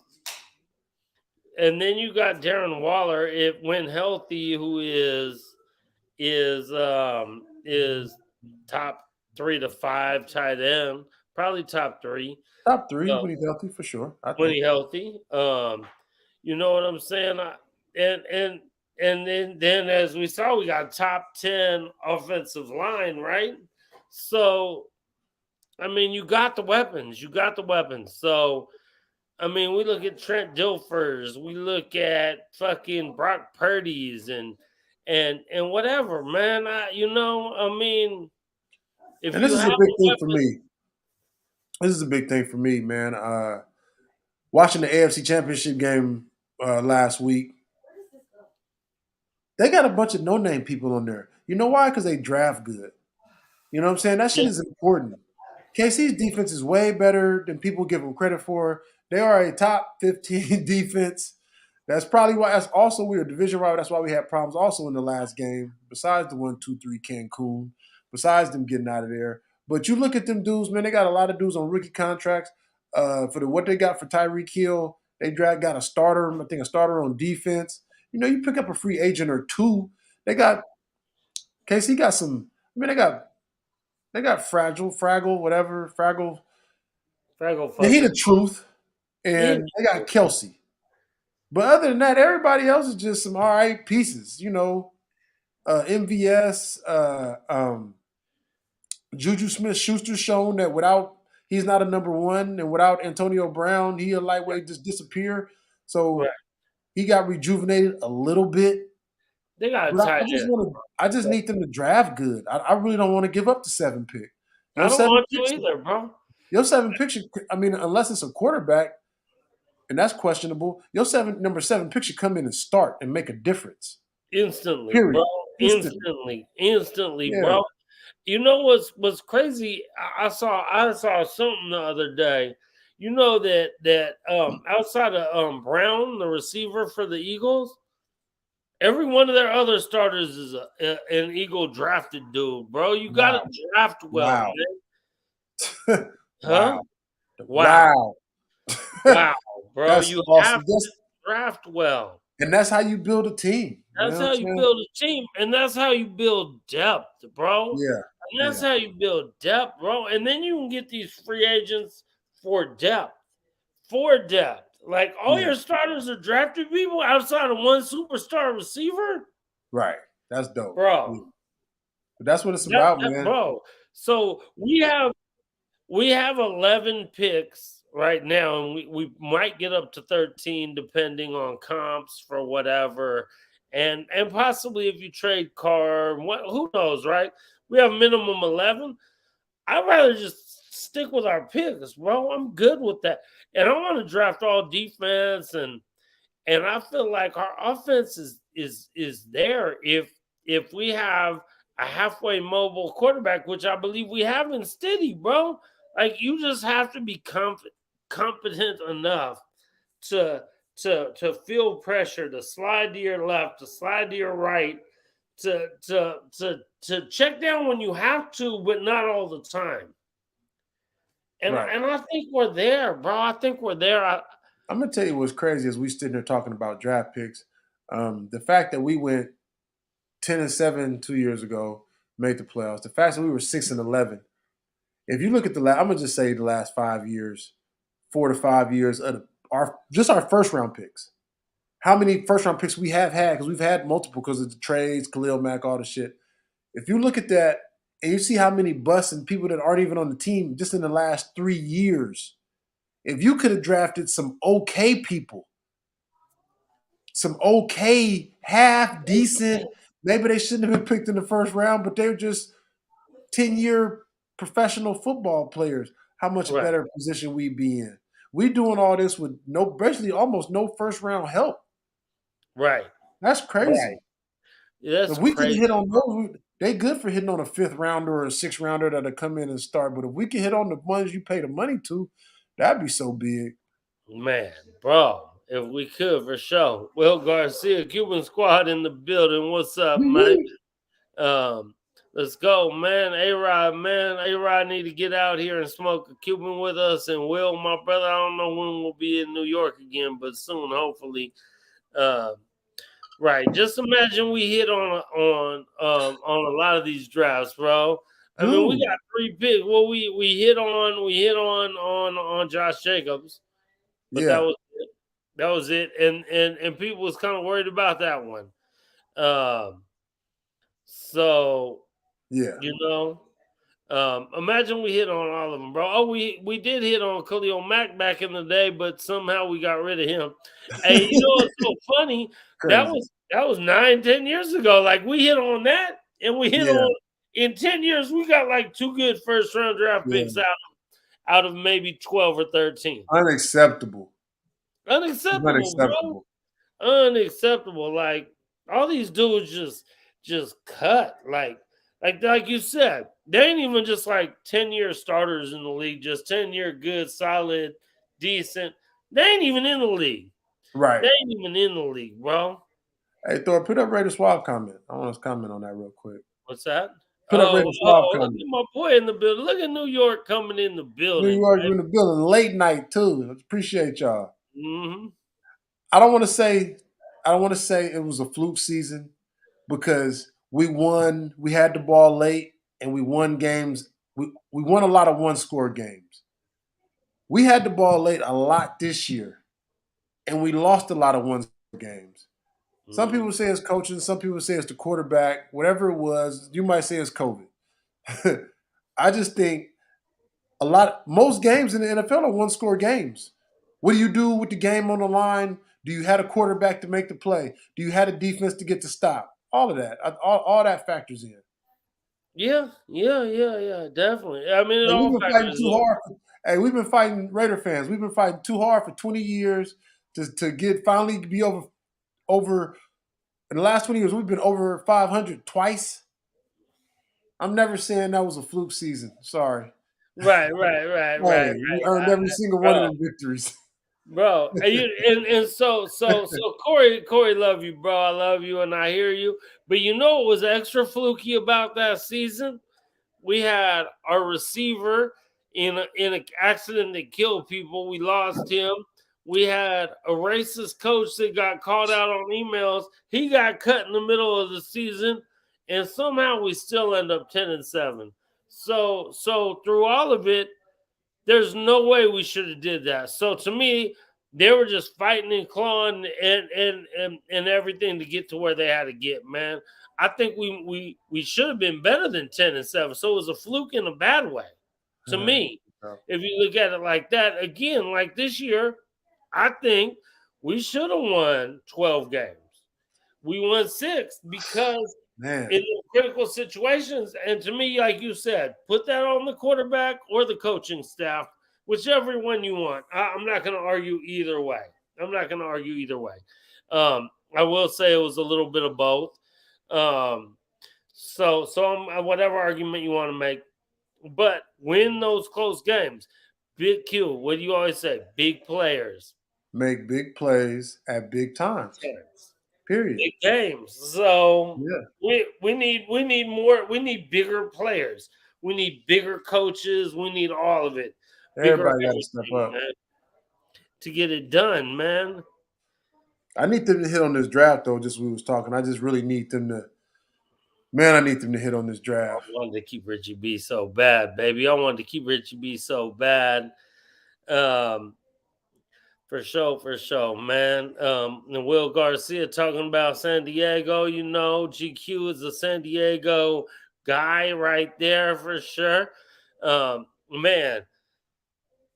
and then you got Darren Waller, if when healthy, who is top 3 to 5 tight end, probably top 3 Top three uh, when he's healthy for sure. I when think. he healthy. You know what I'm saying? And then as we saw, we got top 10 offensive line, right? So I mean, you got the weapons. You got the weapons. So I mean, we look at Trent Dilfers, we look at fucking Brock Purdy's and whatever, man. I mean, if And this you is have a big the thing for weapons, me. This is a big thing for me, man. Watching the AFC Championship game last week, they got a bunch of no-name people on there. You know why? Because they draft good. You know what I'm saying? That shit yeah, is important. KC's defense is way better than people give them credit for. They are a top 15 defense. That's probably why. That's also we were division rival. That's why we had problems also in the last game. Besides the 1-2-3 Cancun, besides them getting out of there. But you look at them dudes, man. They got a lot of dudes on rookie contracts. For what they got for Tyreek Hill, they got a starter. I think a starter on defense. you pick up a free agent or two. They got KC got some. I mean, they got Fraggle, whatever Fraggle. Fraggle Yeah, he fucker. the truth, He- and they got Kelsey. But other than that, everybody else is just some all right pieces. MVS, Juju Smith-Schuster shown that without he's not a number one, and without Antonio Brown, he a lightweight just disappear. Right. So he got rejuvenated a little bit. They got a But tight I just end. want to. I just need them to draft good. I really don't want to give up the 7 pick. I Your don't 7 want to picks. either, bro. Your 7 picks. I mean, unless it's a quarterback, and that's questionable. Your number 7 pick should come in and start and make a difference. Instantly, Period. bro. Instantly. Instantly, Yeah. bro. You know what's crazy? I saw something the other day. You know that outside of Brown, the receiver for the Eagles, every one of their other starters is an Eagle drafted dude, bro. You got to draft well, Wow. man. Huh? Wow. Wow, bro. That's You awesome. have to draft well. And that's how you build a team. That's how you build a team, and that's how you build depth, bro. Yeah. And that's how you build depth, bro. And then you can get these free agents for depth. Like all your starters are drafted people outside of one superstar receiver. Right. That's dope. Bro. Yeah. But that's what it's about, man. Bro. So we have 11 picks right now, and we might get up to 13 depending on comps for whatever. And possibly if you trade Carr, who knows, right? We have minimum 11. I'd rather just stick with our picks, bro. I'm good with that. And I want to draft all defense, and I feel like our offense is there if we have a halfway mobile quarterback, which I believe we have in Steady, bro. Like you just have to be competent enough to feel pressure, to slide to your left, to slide to your right, to check down when you have to, but not all the time. And I think we're there, bro. I think we're there. I'm gonna tell you what's crazy as we sitting here talking about draft picks. The fact that we went 10-7 2 years ago, made the playoffs. The fact that we were 6-11. If you look at I'm gonna just say the last 5 years, 4 to 5 years of our first round picks. How many first round picks we have had? Because we've had multiple because of the trades, Khalil Mack, all the shit. If you look at that and you see how many busts and people that aren't even on the team just in the last 3 years, if you could have drafted some okay people, some okay, half decent, maybe they shouldn't have been picked in the first round, but they're just 10-year professional football players, how much better position we'd be in. We doing all this with basically almost no first round help. Right. That's crazy. Right. Yeah, that's if we crazy. can hit on those, they good for hitting on a 5th rounder or a 6th rounder that'll come in and start. But if we can hit on the ones you pay the money to, that'd be so big. Man, bro, if we could, for sure. Will Garcia, Cuban Squad in the building. What's up, man? Let's go, man. A-Rod need to get out here and smoke a Cuban with us. And Will, my brother, I don't know when we'll be in New York again, but soon, hopefully. Right. Just imagine we hit on a lot of these drafts, bro. I mean, we got 3 picks. Well, we hit on Josh Jacobs, but that was it. That was it. And people was kind of worried about that one. So yeah, imagine we hit on all of them, bro. Oh, we did hit on Khalil Mack back in the day, but somehow we got rid of him. Hey, it's so funny. Crazy. That was 9-10 years ago. Like we hit on that, and we hit on in 10 years. We got like 2 good first round draft picks out of maybe 12 or 13. Unacceptable. Bro. Unacceptable. Like all these dudes just cut. Like you said, they ain't even just like 10-year starters in the league, just 10-year good, solid, decent. They ain't even in the league. Right. They ain't even in the league, bro. Hey, Thor, put up Raider Swab comment. I want to comment on that real quick. What's that? Put up Raider Swab comment. Look at my boy in the building. Look at New York coming in the building. New York in the building. Late night, too. Appreciate y'all. Mm-hmm. I don't want to say I don't want to say it was a fluke season because we won. We had the ball late and we won games. We won a lot of one-score games. We had the ball late a lot this year, and we lost a lot of one-score games. Some people say it's coaching. Some people say it's the quarterback. Whatever it was, you might say it's COVID. I just think most games in the NFL are one-score games. What do you do with the game on the line? Do you have a quarterback to make the play? Do you have a defense to get the stop? All of that, all that factors in. Yeah, definitely. I mean, it Hey, we've all been fighting factors too in. hard. Hey, we've been fighting Raider fans. We've been fighting too hard for 20 years to get finally be over. In the last 20 years, we've been over 500 twice. I'm never saying that was a fluke season. Sorry. Right. Hey, we earned every single one of Bro, them victories. bro, and so Corey, love you, bro. I love you, and I hear you. But you know what was extra fluky about that season? We had our receiver in an accident that killed people. We lost him. We had a racist coach that got called out on emails. He got cut in the middle of the season, and somehow we still end up 10-7. So through all of it, there's no way we should have did that. So to me, they were just fighting and clawing and everything to get to where they had to get, man. I think we should have been better than 10-7. So it was a fluke in a bad way. To me, if you look at it like that, again, like this year, I think we should have won 12 games. We won 6 because Man. in critical situations, and to me, like you said, put that on the quarterback or the coaching staff, whichever one you want. I'm not going to argue either way. I will say it was a little bit of both. Whatever argument you want to make, but win those close games. Big Q, what do you always say? Big players make big plays at big times. Period. Big games. So yeah. we need more. We need bigger players. We need bigger coaches. We need all of it. Everybody got to step up, man, to get it done, man. I need them to hit on this draft, though. Just we was talking. I just really need them to. Man, I need them to hit on this draft. I wanted to keep Richie B so bad, baby. I wanted to keep Richie B so bad. For sure, man. And Will Garcia talking about San Diego. You know, GQ is a San Diego guy right there for sure. Man,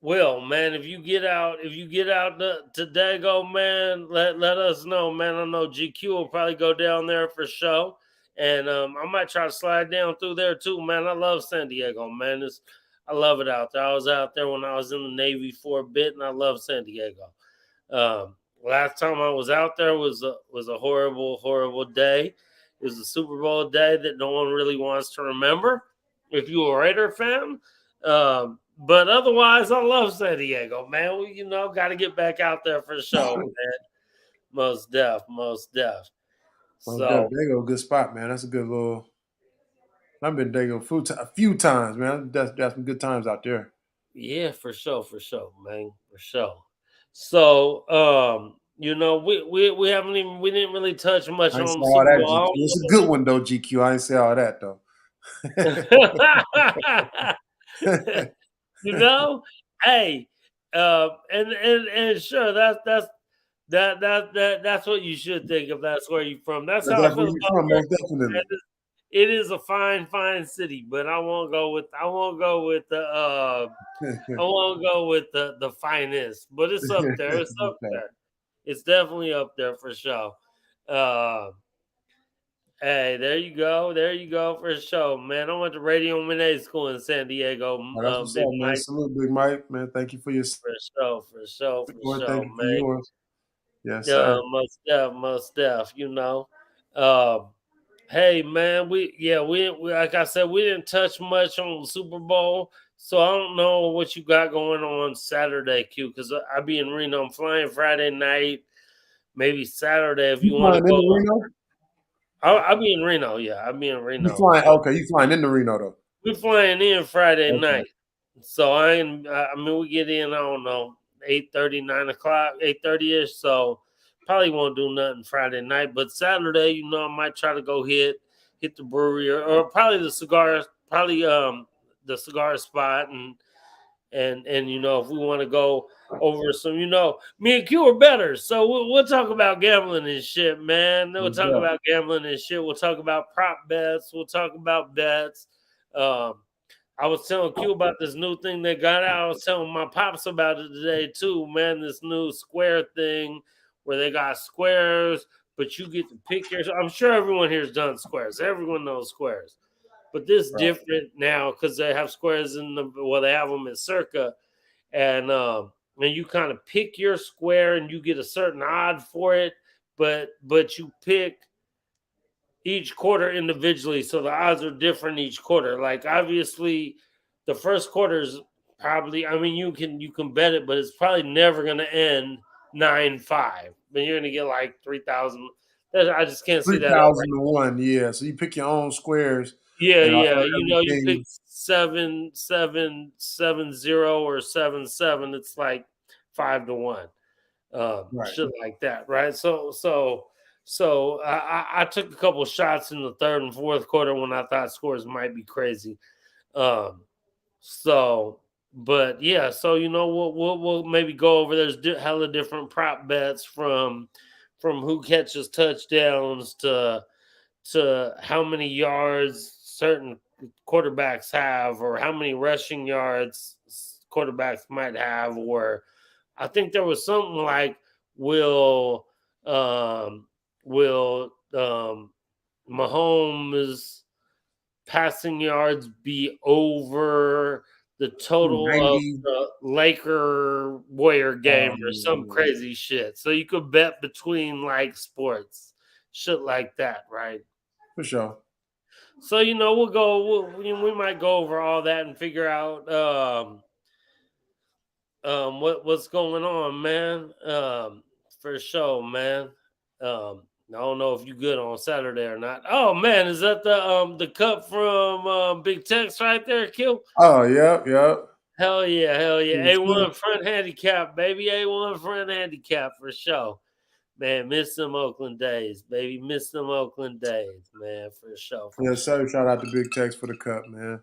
Will, man, if you get out to Dago, man, let us know, man. I know GQ will probably go down there for sure. And I might try to slide down through there too, man. I love San Diego, man. I love it out there. I was out there when I was in the Navy for a bit, and I love San Diego. Last time I was out there was a horrible day. It was a Super Bowl day that no one really wants to remember if you're a Raider fan. But otherwise, I love San Diego, man. We, got to get back out there for sure, man. Most def. So Dago, good spot, man. That's a good little. I've been Dago a few times, man. That's some good times out there. Yeah, for sure, man, for sure. So, we didn't really touch much on Super Bowl. It's a good one though, GQ. I didn't say all that though. Hey, and sure, that's what you should think if that's where you're from. That's how I feel about most definitely. It is a fine city, but I won't go with the finest, but it's up there. It's up there. It's definitely up there for sure. Hey, there you go for sure, man. I went to Radio Mene School in San Diego. Big Mike. Salute, Big Mike, man. Thank you for your for sure, thank you for man. yours. Yes, sir. Most def. Hey man, we like I said, we didn't touch much on the Super Bowl, so I don't know what you got going on Saturday, Q. Because I'll be in Reno. I'm flying Friday night, maybe Saturday if you want to go. Reno? I'll be in Reno. Yeah, I'll be in Reno. You flying into Reno though? We're flying in Friday night, so we get in. I don't know, 8:30, 9 o'clock, 8:30ish. So Probably won't do nothing Friday night, but Saturday, I might try to go hit the brewery or probably the cigar spot and if we want to go over some, me and Q are better, so we'll talk about gambling and shit, man. We'll What's talk up? about gambling and shit. We'll talk about prop bets. We'll talk about bets. Um, I was telling Q about this new thing they got out. I was telling my pops about it today too, man. This new Square thing where they got squares, but you get to pick yours. I'm sure everyone here's done squares. Everyone knows squares, but this Right. different now because they have squares they have them at Circa, and you kind of pick your square and you get a certain odd for it, but you pick each quarter individually, so the odds are different each quarter. Like obviously, the first quarter is probably. I mean, you can bet it, but it's probably never going to end 9-5. But you're going to get like 3,000. I just can't see that ever. 3,001, yeah. So you pick your own squares, Yeah, and yeah. You pick everything. 7-7-7-0 or 7-7. It's like 5-1, Right. shit like that, right? So I took a couple shots in the third and fourth quarter when I thought scores might be crazy. Um, so, but yeah, so we'll maybe go over. There's hella different prop bets from who catches touchdowns to how many yards certain quarterbacks have, or how many rushing yards quarterbacks might have, or I think there was something like will um, will Mahomes passing yards be over the total of 90. the Laker Warrior game or some crazy shit. So you could bet between like sports, shit like that, right? For sure. So we might go over all that and figure out what's going on, man. For sure, man. I don't know if you good on Saturday or not. Oh man, is that the cup from Big Tex right there, Kill? Oh, yep, yep. Hell yeah, hell yeah. It's good. A1 front handicap, baby. A1 front handicap for sure. Man, miss them Oakland days, baby. Miss them Oakland days, man, for sure. Yes, sir. Shout out to Big Tex for the cup, man.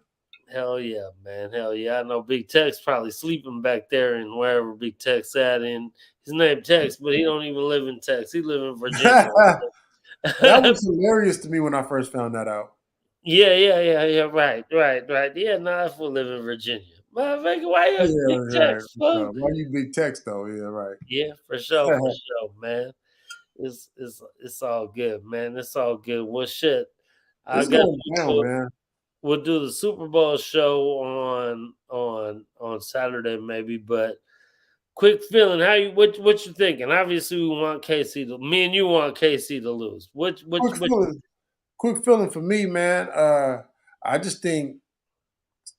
Hell yeah, man. Hell yeah. I know Big Tex probably sleeping back there in wherever Big Tex at. In his name Tex, but he don't even live in Tex. He live in Virginia. That was hilarious to me when I first found that out. Yeah. Right. Yeah, nah, I live in Virginia. Motherfucker, why you Big Yeah, right. Tex, So, fuck? why you Big Tex though? Yeah, right. Yeah, for sure, man. It's all good, man. It's all good. Well, shit. I It's guess going down, man. we'll do the Super Bowl show on Saturday, maybe. But quick feeling, what you thinking? Obviously, we want KC to. Me and you want KC to lose. Quick feeling, quick feeling for me, man. I just think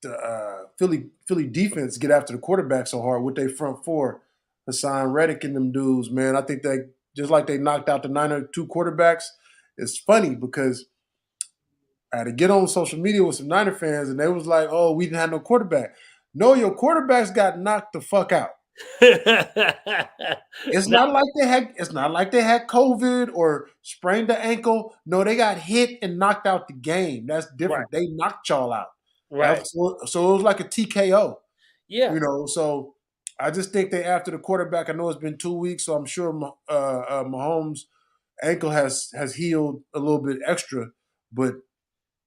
the Philly defense get after the quarterback so hard with their front four, Hassan Reddick and them dudes, man. I think they just like they knocked out the Niner two quarterbacks. It's funny because I had to get on social media with some Niner fans, and they was like, "Oh, we didn't have no quarterback." No, your quarterbacks got knocked the fuck out. It's No, not like they had. It's not like they had COVID or sprained the ankle. No, they got hit and knocked out the game. That's right, different. They knocked y'all out. right, So it was like a TKO. yeah. So I just think they after the quarterback. I know it's been 2 weeks, so I'm sure Mahomes' ankle has healed a little bit extra, but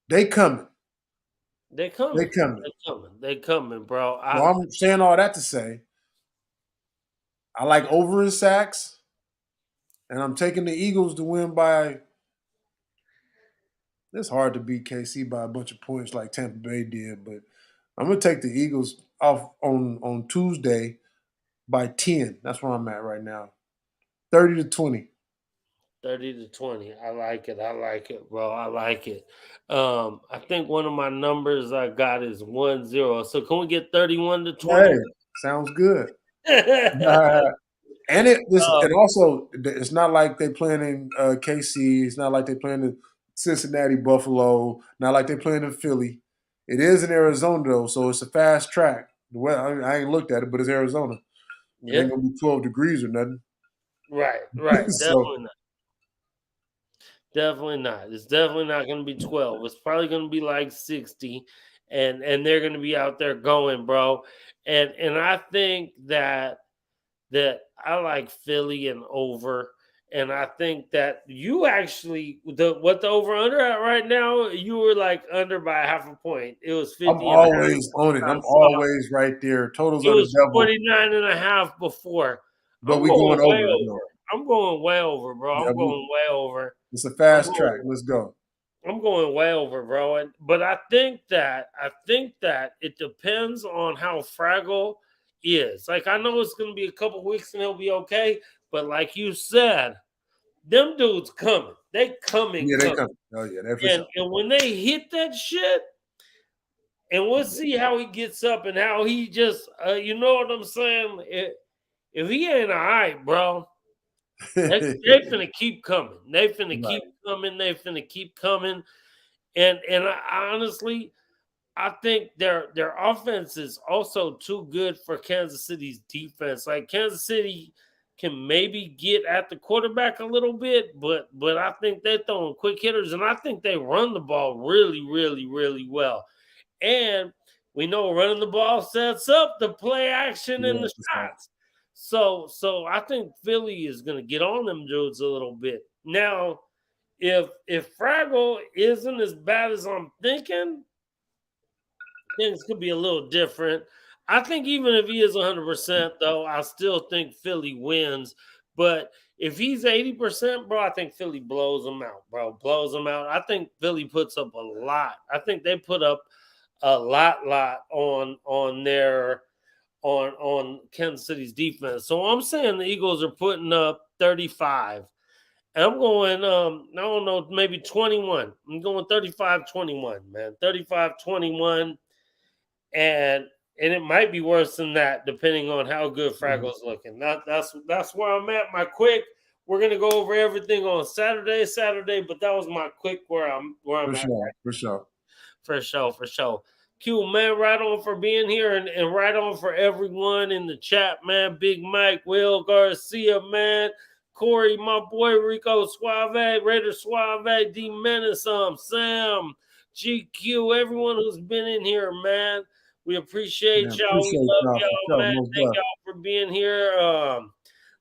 they coming. They They coming, coming. they coming, bro. So I'm saying all that to say I like over in sacks, and I'm taking the Eagles to win by. It's hard to beat KC by a bunch of points like Tampa Bay did, but I'm gonna take the Eagles off on Tuesday by 10. That's where I'm at right now. 30-20. 30-20. I like it, bro. I like it. I think one of my numbers I got is 1-0. So can we get 31-20? Hey, sounds good. And and also it's not like they playing in KC. It's not like they playing in Cincinnati, Buffalo. Not like they playing in Philly. It is in Arizona though, so it's a fast track. Well, I ain't looked at it, but it's Arizona. It yeah, ain't gonna be 12 degrees or nothing. Right. So Definitely not. Definitely not. It's definitely not going to be 12. It's probably going to be like 60, and they're going to be out there going, bro. And I think that I like Philly and over. And I think that you actually the over under at right now, you were like under by half a point. It was I'm 50 and a half. always on it. I I'm saw always right there. Totals it are the was devil, 49 and a half before. but I'm we going going way over over. though. I'm going way over, bro. Yeah, I'm going way over. it's a I'm fast track. going Let's go. I'm going way over, bro. But I think that it depends on how fragile is. Like I know it's gonna be a couple weeks and he'll be okay, but like you said, them dudes coming. They Yeah, they coming. come. Oh yeah, they for And sure. and when they hit that shit, and we'll see how he gets up and how he just you know what I'm saying? If he ain't all right, bro, they finna keep coming. They finna Right. keep coming. They finna keep coming. And I honestly, I think their offense is also too good for Kansas City's defense. Like Kansas City can maybe get at the quarterback a little bit, but I think they're throwing quick hitters, and I think they run the ball really, really, really well. And we know running the ball sets up the play action and Yeah, the for sure. shots. So I think Philly is going to get on them dudes a little bit. Now, if Fraggle isn't as bad as I'm thinking, things could be a little different. I think even if he is 100%, though, I still think Philly wins. But if he's 80%, bro, I think Philly blows them out, bro. Blows them out. I think Philly puts up a lot. I think they put up a lot on their on Kansas City's defense. So I'm saying the Eagles are putting up 35. And I'm going I don't know, maybe 21. I'm going 35-21, man. 35-21, and it might be worse than that depending on how good Fraggle's looking. That's where I'm at. My quick. We're gonna go over everything on Saturday, but that was my quick where I'm For at. sure. For sure. For sure. Q, man, right on for being here and right on for everyone in the chat, man. Big Mike, Will Garcia, man. Corey, my boy, Rico Suave, Raider Suave, D Menace, Sam, GQ, everyone who's been in here, man. We appreciate Man, y'all. We appreciate love y'all for y'all, sure. man. Most Thank definitely. y'all for being here.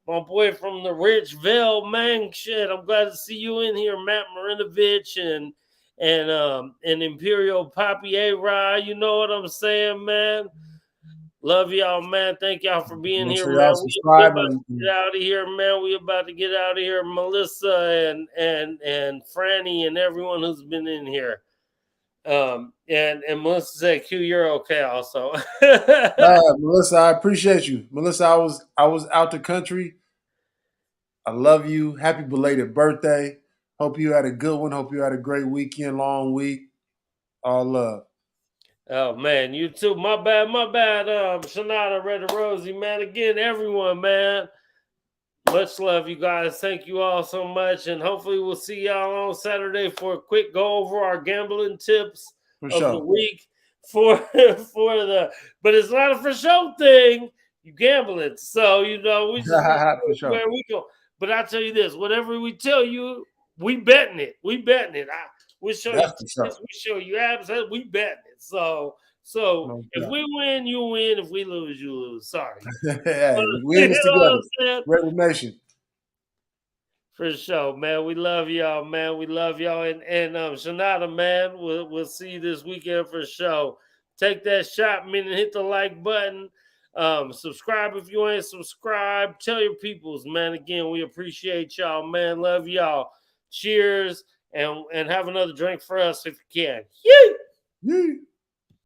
My boy from the Richville, man. Shit, I'm glad to see you in here, Matt Marinovich and Imperial Poppy A-Rod. You know what I'm saying, man? Love y'all, man. Thank y'all for being Make here, sure man. y'all We subscribe about to get out of here, man. We about to get out of here. Melissa and Franny and everyone who's been in here. And Melissa said, Q, you're okay also. Melissa, I appreciate you. Melissa, I was out the country. I love you. Happy belated birthday. Hope you had a good one. Hope you had a great weekend, long week. All love. Oh man, you too. My bad. Shanada, Red Rosie, man. Again, everyone, man. Much love, you guys. Thank you all so much, and hopefully we'll see y'all on Saturday for a quick go over our gambling tips For of the sure. week for the. But it's not a for show thing. You gambling, so you know we just For sure. where we go. But I tell you this: whatever we tell you, we betting it. We betting it. We show you That's for sure. tickets, we show you abs. We betting it. So No if doubt. we win, you win. If we lose, you lose. Sorry. Hey, we You in this know what I'm together. saying? Rebel Nation. For sure, man. We love y'all, man. We love y'all. And Shanada, man, we'll see you this weekend for sure. Take that shot, meaning hit the like button. Subscribe if you ain't subscribed. Tell your peoples, man. Again, we appreciate y'all, man. Love y'all. Cheers, and have another drink for us if you can. Yay! Yeah.